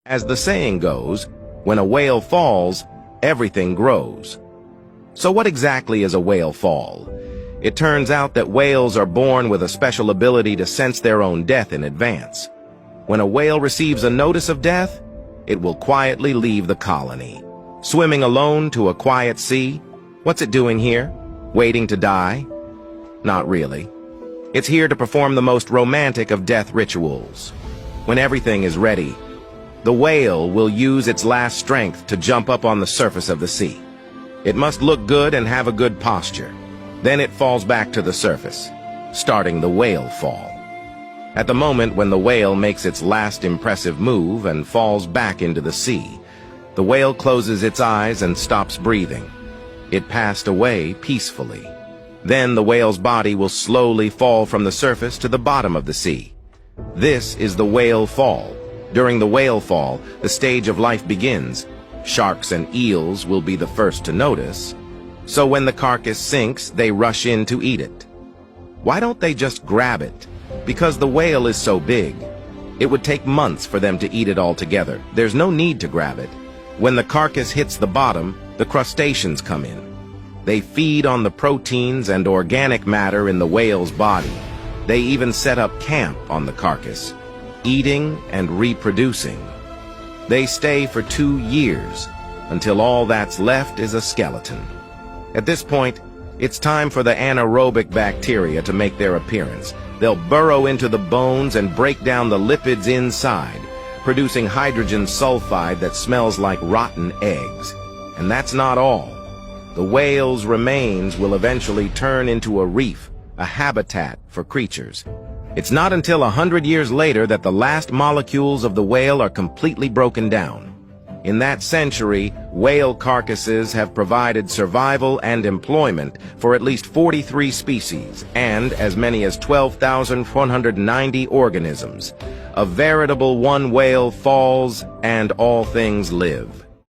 As the saying goes, when a whale falls, everything grows. So what exactly is a whale fall? It turns out that whales are born with a special ability to sense their own death in advance. When a whale receives a notice of death, it will quietly leave the colony. Swimming alone to a quiet sea? What's it doing here? Waiting to die? Not really. It's here to perform the most romantic of death rituals. When everything is ready, the whale will use its last strength to jump up on the surface of the sea. It must look good and have a good posture. Then it falls back to the surface, starting the whale fall. At the moment when the whale makes its last impressive move and falls back into the sea, the whale closes its eyes and stops breathing. It passed away peacefully. Then the whale's body will slowly fall from the surface to the bottom of the sea. This is the whale fall. During the whale fall, the stage of life begins. Sharks and eels will be the first to notice. So when the carcass sinks, they rush in to eat it. Why don't they just grab it? Because the whale is so big. It would take months for them to eat it all together. There's no need to grab it. When the carcass hits the bottom, the crustaceans come in. They feed on the proteins and organic matter in the whale's body. They even set up camp on the carcass, eating and reproducing. They stay for 2 years, until all that's left is a skeleton. At this point, it's time for the anaerobic bacteria to make their appearance. They'll burrow into the bones and break down the lipids inside, producing hydrogen sulfide that smells like rotten eggs. And that's not all. The whale's remains will eventually turn into a reef, a habitat for creatures. It's not until 100 years later that the last molecules of the whale are completely broken down. In that century, whale carcasses have provided survival and employment for at least 43 species and as many as 12,190 organisms. A veritable one whale falls and all things live.